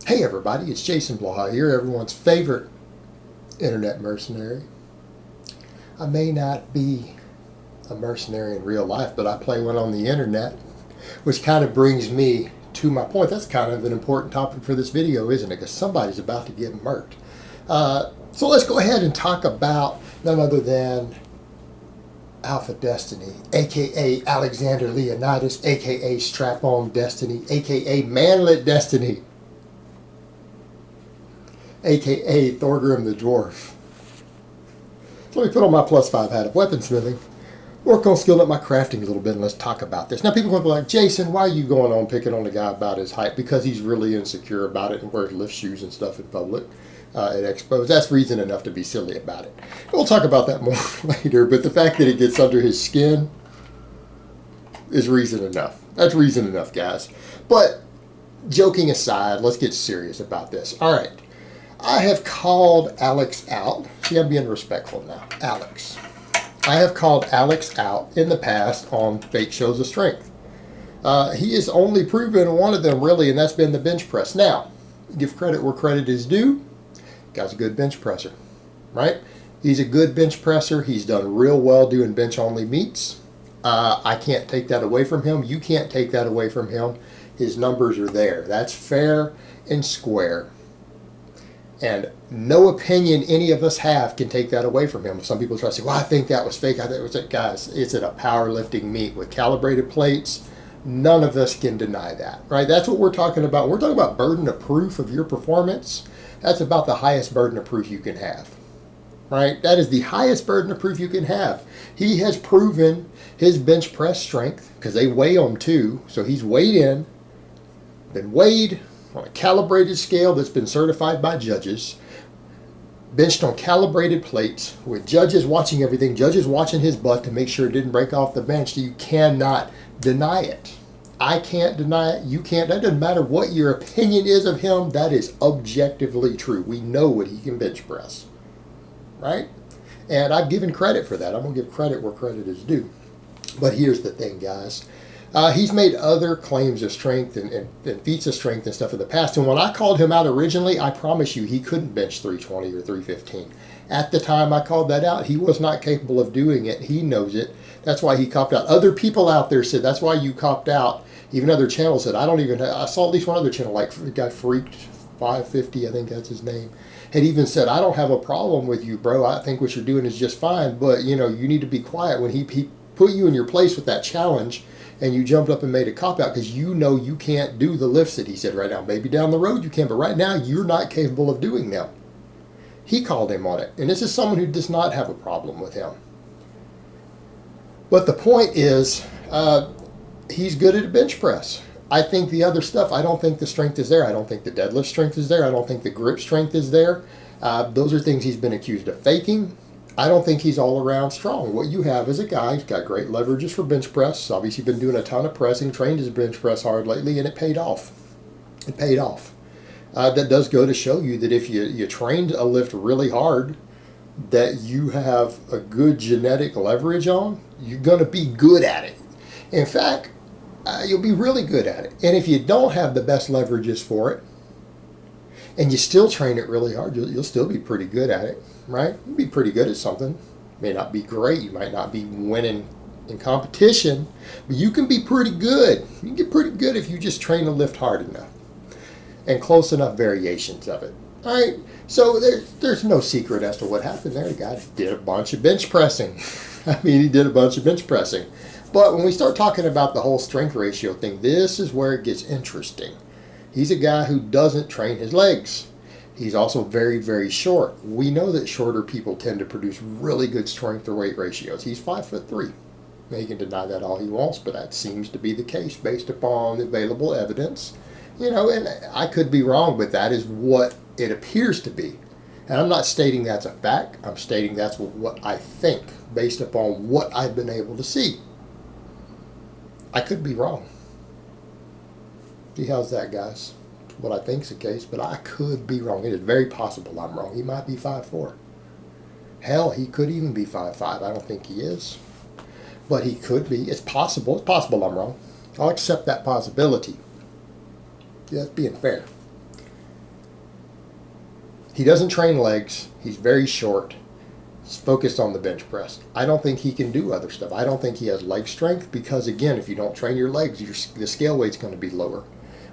Hey everybody, it's Jason Blaha here, everyone's favorite internet mercenary. I may not be a mercenary in real life, but I play one on the internet, which kind of brings me to my point. That's kind of an important topic for this video, isn't it? Because somebody's about to get murked. So let's go ahead and talk about none other than AlphaDestiny, aka Alexander Leonidas, aka Strap-On Destiny, aka Manlet Destiny, aka Thorgrim the Dwarf. So let me put on my +5 hat of weaponsmithing, work on skilling up my crafting a little bit, and let's talk about this. Now people are going to be like, Jason, why are you going on picking on the guy about his height? Because he's really insecure about it and wears lift shoes and stuff in public at expos. That's reason enough to be silly about it. We'll talk about that more later, but the fact that it gets under his skin is reason enough. That's reason enough, guys. But joking aside, let's get serious about this. All right. I have called Alex out. See, I'm being respectful now. Alex. I have called Alex out in the past on fake shows of strength. He has only proven one of them, really, and that's been the bench press. Now, give credit where credit is due. Guy's a good bench presser, right? He's a good bench presser. He's done real well doing bench-only meets. I can't take that away from him. You can't take that away from him. His numbers are there. That's fair and square. And no opinion any of us have can take that away from him. Some people try to say, well, I think that was fake. I think it was fake. Guys, it's at a powerlifting meet with calibrated plates. None of us can deny that, right? That's what we're talking about. We're talking about burden of proof of your performance. That's about the highest burden of proof you can have, right? That is the highest burden of proof you can have. He has proven his bench press strength because they weigh him too. So he's weighed in, been weighed on a calibrated scale that's been certified by judges, benched on calibrated plates with judges watching everything, judges watching his butt to make sure it didn't break off the bench. You cannot deny it. I can't deny it. You can't. That doesn't matter what your opinion is of him. That is objectively true. We know what he can bench press, right? And I've given credit for that. I'm going to give credit where credit is due. But here's the thing, guys. He's made other claims of strength and feats of strength and stuff in the past. And when I called him out originally, I promise you he couldn't bench 320 or 315. At the time I called that out, he was not capable of doing it. He knows it. That's why he copped out. Other people out there said, that's why you copped out. Even other channels said, I saw at least one other channel, like the guy Freaked 550, I think that's his name, had even said, I don't have a problem with you, bro. I think what you're doing is just fine. But, you know, you need to be quiet. When he put you in your place with that challenge, and you jumped up and made a cop out because you know you can't do the lifts that he said right now. Maybe down the road you can, but right now you're not capable of doing them. He called him on it. And this is someone who does not have a problem with him. But the point is, he's good at a bench press. I think the other stuff, I don't think the strength is there. I don't think the deadlift strength is there. I don't think the grip strength is there. Those are things he's been accused of faking. I don't think he's all around strong. What you have is a guy who's got great leverages for bench press. Obviously been doing a ton of pressing, trained his bench press hard lately, and it paid off. It paid off. That does go to show you that if you trained a lift really hard, that you have a good genetic leverage on, you're going to be good at it. In fact, you'll be really good at it. And if you don't have the best leverages for it, and you still train it really hard, you'll still be pretty good at it, right? You'll be pretty good at something. May not be great. You might not be winning in competition, but you can be pretty good. You can get pretty good if you just train to lift hard enough and close enough variations of it. All right, so there's no secret as to what happened there. The guy did a bunch of bench pressing. I mean, he did a bunch of bench pressing. But when we start talking about the whole strength ratio thing, this is where it gets interesting. He's a guy who doesn't train his legs. He's also very, very short. We know that shorter people tend to produce really good strength to weight ratios. He's 5'3". Now, he can deny that all he wants, but that seems to be the case based upon available evidence. You know, and I could be wrong, but that is what it appears to be. And I'm not stating that's a fact. I'm stating that's what I think based upon what I've been able to see. I could be wrong. See, how's that, guys? What I think is the case, but I could be wrong. It is very possible I'm wrong. He might be 5'4". Hell, he could even be 5'5". I don't think he is. But he could be. It's possible. It's possible I'm wrong. I'll accept that possibility. Yeah, that's being fair. He doesn't train legs. He's very short. He's focused on the bench press. I don't think he can do other stuff. I don't think he has leg strength because, again, if you don't train your legs, the scale weight's going to be lower.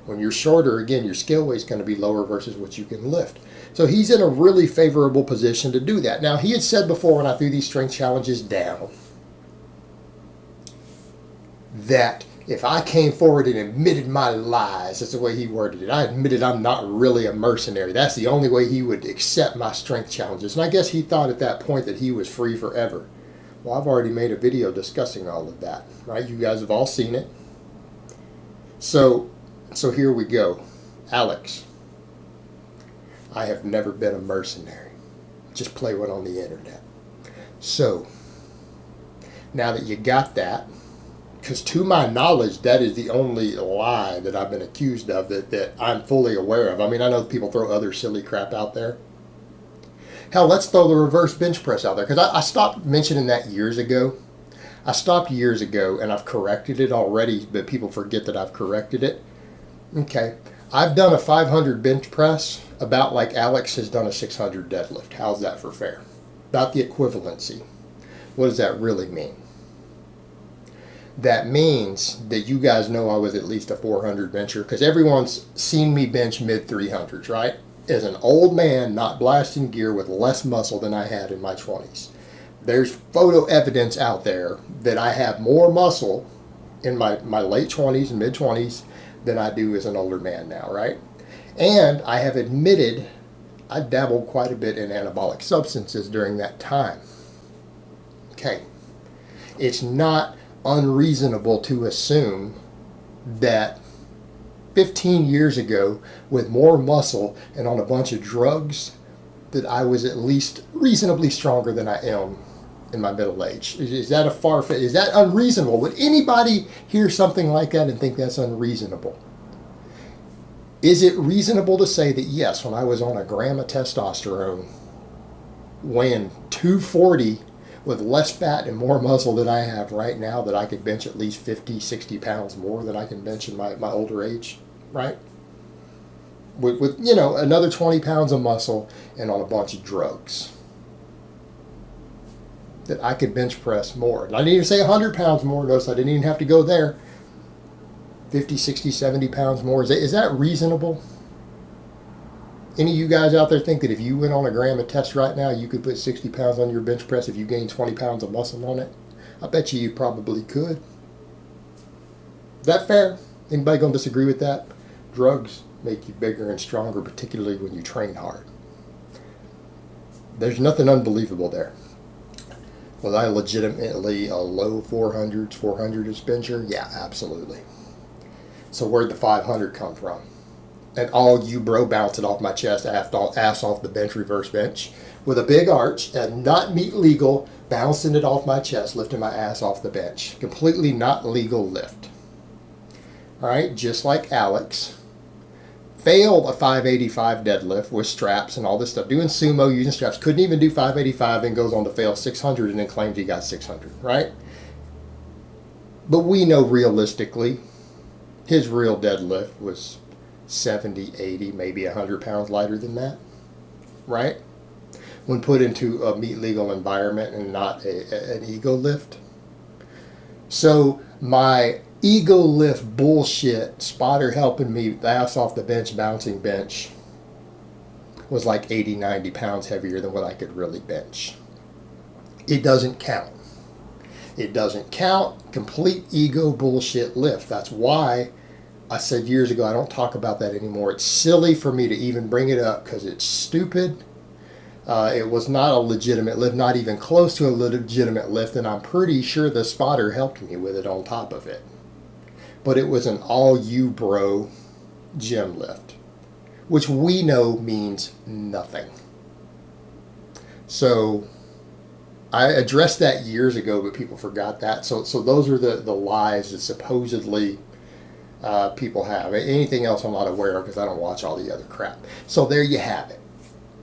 When you're shorter, again, your scale weight's going to be lower versus what you can lift. So he's in a really favorable position to do that. Now, he had said before when I threw these strength challenges down that if I came forward and admitted my lies, that's the way he worded it. I admitted I'm not really a mercenary. That's the only way he would accept my strength challenges. And I guess he thought at that point that he was free forever. Well, I've already made a video discussing all of that, right? You guys have all seen it. So here we go. Alex, I have never been a mercenary. Just play one on the internet. So, now that you got that, because to my knowledge, that is the only lie that I've been accused of that I'm fully aware of. I mean, I know people throw other silly crap out there. Hell, let's throw the reverse bench press out there. Because I stopped mentioning that years ago. I stopped years ago, and I've corrected it already, but people forget that I've corrected it. Okay. I've done a 500 bench press about like Alex has done a 600 deadlift. How's that for fair? About the equivalency. What does that really mean? That means that you guys know I was at least a 400 bencher because everyone's seen me bench mid 300s, right? As an old man not blasting gear with less muscle than I had in my 20s. There's photo evidence out there that I have more muscle in my late 20s and mid 20s than I do as an older man now, right? And I have admitted I dabbled quite a bit in anabolic substances during that time. Okay. It's not unreasonable to assume that 15 years ago, with more muscle and on a bunch of drugs, that I was at least reasonably stronger than I am in my middle age. Is that a far-fetched? Is that unreasonable? Would anybody hear something like that and think that's unreasonable? Is it reasonable to say that yes, when I was on a gram of testosterone, weighing 240 with less fat and more muscle than I have right now, that I could bench at least 50, 60 pounds more than I can bench in my older age, right? With you know, another 20 pounds of muscle and on a bunch of drugs. That I could bench press more. And I didn't even say 100 pounds more. Notice I didn't even have to go there. 50, 60, 70 pounds more. Is that reasonable? Any of you guys out there think that if you went on a gram of test right now, you could put 60 pounds on your bench press if you gained 20 pounds of muscle on it? I bet you probably could. Is that fair? Anybody going to disagree with that? Drugs make you bigger and stronger, particularly when you train hard. There's nothing unbelievable there. Was I legitimately a low 400s, 400-ish bencher? Yeah, absolutely. So where'd the 500 come from? And all you bro bounced it off my chest, ass off the bench, reverse bench, with a big arch and not meet legal, bouncing it off my chest, lifting my ass off the bench. Completely not legal lift. All right, just like Alex. Failed a 585 deadlift with straps and all this stuff. Doing sumo using straps. Couldn't even do 585, then goes on to fail 600 and then claims he got 600, right? But we know realistically, his real deadlift was 70, 80, maybe 100 pounds lighter than that, right? When put into a meat legal environment and not an ego lift. So my ego lift bullshit, spotter helping me ass off the bench, bouncing bench, was like 80, 90 pounds heavier than what I could really bench. It doesn't count. It doesn't count. Complete ego bullshit lift. That's why I said years ago I don't talk about that anymore. It's silly for me to even bring it up because it's stupid. It was not a legitimate lift, not even close to a legitimate lift, and I'm pretty sure the spotter helped me with it on top of it. But it was an all you bro gym lift, which we know means nothing. So I addressed that years ago, but people forgot that. So those are the lies that supposedly people have. Anything else I'm not aware of because I don't watch all the other crap. So there you have it.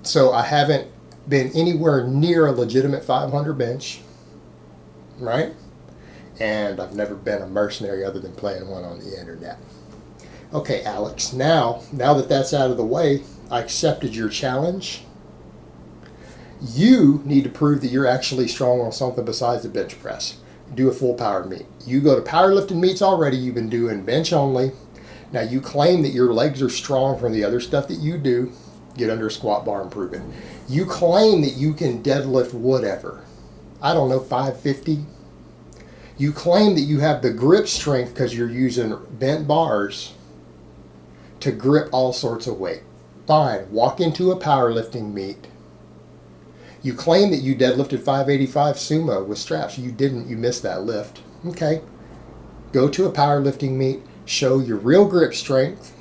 So I haven't been anywhere near a legitimate 500 bench, right? And I've never been a mercenary other than playing one on the internet. Okay, Alex, now that that's out of the way, I accepted your challenge. You need to prove that you're actually strong on something besides the bench press. Do a full power meet. You go to powerlifting meets already. You've been doing bench only. Now you claim that your legs are strong from the other stuff that you do. Get under a squat bar and prove it. You claim that you can deadlift whatever. I don't know, 550. You claim that you have the grip strength because you're using bent bars to grip all sorts of weight. Fine, walk into a powerlifting meet. You claim that you deadlifted 585 sumo with straps. You didn't, you missed that lift. Okay. Go to a powerlifting meet, show your real grip strength.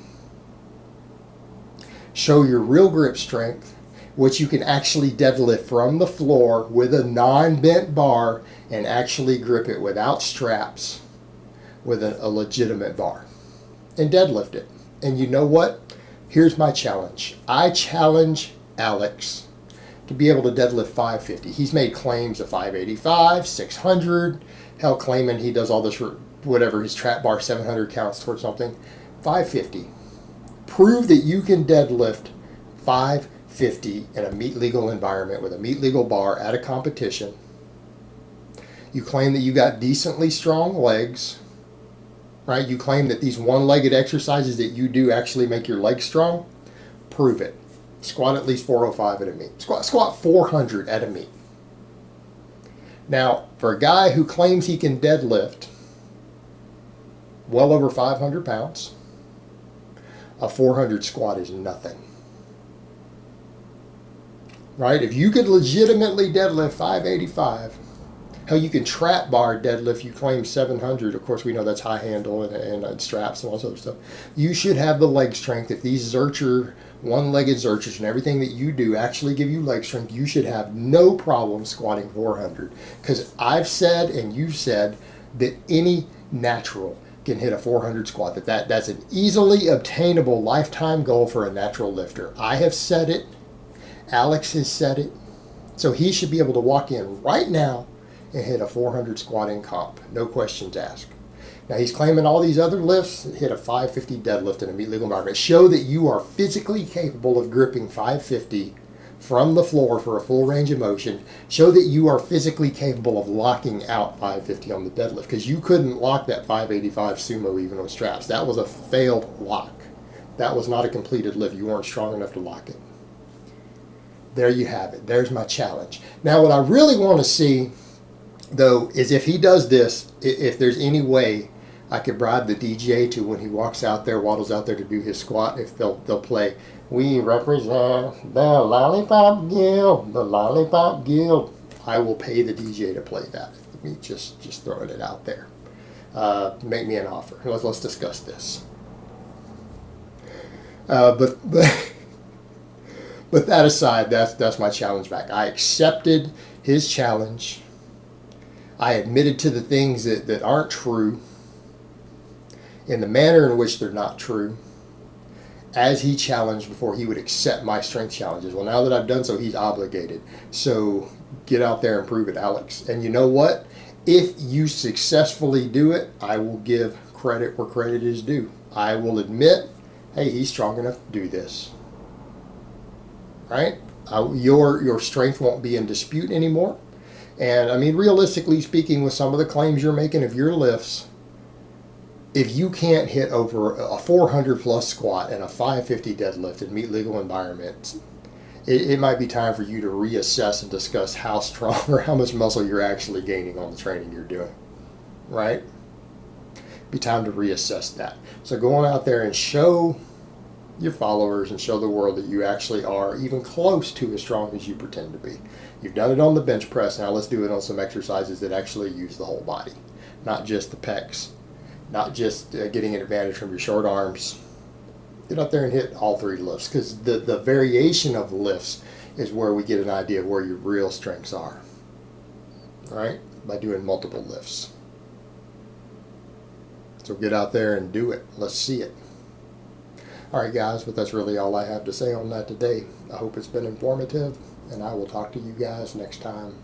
Show your real grip strength, which you can actually deadlift from the floor with a non-bent bar and actually grip it without straps with a legitimate bar and deadlift it. And you know what? Here's my challenge. I challenge Alex to be able to deadlift 550. He's made claims of 585, 600, hell claiming he does all this, whatever, his trap bar 700 counts towards something. 550. Prove that you can deadlift 550 in a meet legal environment with a meet legal bar at a competition. You claim that you got decently strong legs, right? You claim that these one-legged exercises that you do actually make your legs strong. Prove it. Squat at least 405 at a meet. Squat 400 at a meet. Now, for a guy who claims he can deadlift well over 500 pounds, a 400 squat is nothing. Right? If you could legitimately deadlift 585, hell, you can trap bar deadlift, you claim 700. Of course, we know that's high handle and straps and all sorts of stuff. You should have the leg strength. If these Zercher, one-legged Zerchers and everything that you do actually give you leg strength, you should have no problem squatting 400. Because I've said and you've said that any natural can hit a 400 squat, that's an easily obtainable lifetime goal for a natural lifter. I have said it. Alex has said it. So he should be able to walk in right now and hit a 400 squat in comp. No questions asked. Now he's claiming all these other lifts, hit a 550 deadlift in a meet legal environment. Show that you are physically capable of gripping 550 from the floor for a full range of motion. Show that you are physically capable of locking out 550 on the deadlift, because you couldn't lock that 585 sumo even with straps. That was a failed lock. That was not a completed lift. You weren't strong enough to lock it. There you have it. There's my challenge. Now what I really want to see, though, is if he does this, if there's any way I could bribe the DJ to, when he walks out there, waddles out there to do his squat, if they'll play "We Represent the Lollipop Guild, the Lollipop Guild," I will pay the DJ to play that. Me just throwing it out there. Make me an offer. Let's discuss this. But that aside, that's my challenge back. I accepted his challenge. I admitted to the things that aren't true in the manner in which they're not true, as he challenged before he would accept my strength challenges. Well, now that I've done so, he's obligated. So get out there and prove it, Alex. And you know what? If you successfully do it, I will give credit where credit is due. I will admit, hey, he's strong enough to do this. Right? Your strength won't be in dispute anymore. And I mean, realistically speaking, with some of the claims you're making of your lifts, if you can't hit over a 400 plus squat and a 550 deadlift in meet legal environments, it might be time for you to reassess and discuss how strong or how much muscle you're actually gaining on the training you're doing. Right? Be time to reassess that. So go on out there and show your followers and show the world that you actually are even close to as strong as you pretend to be. You've done it on the bench press. Now let's do it on some exercises that actually use the whole body, not just the pecs, not just getting an advantage from your short arms. Get up there and hit all three lifts, because the variation of lifts is where we get an idea of where your real strengths are. All right? By doing multiple lifts. So get out there and do it. Let's see it. All right, guys, but that's really all I have to say on that today. I hope it's been informative, and I will talk to you guys next time.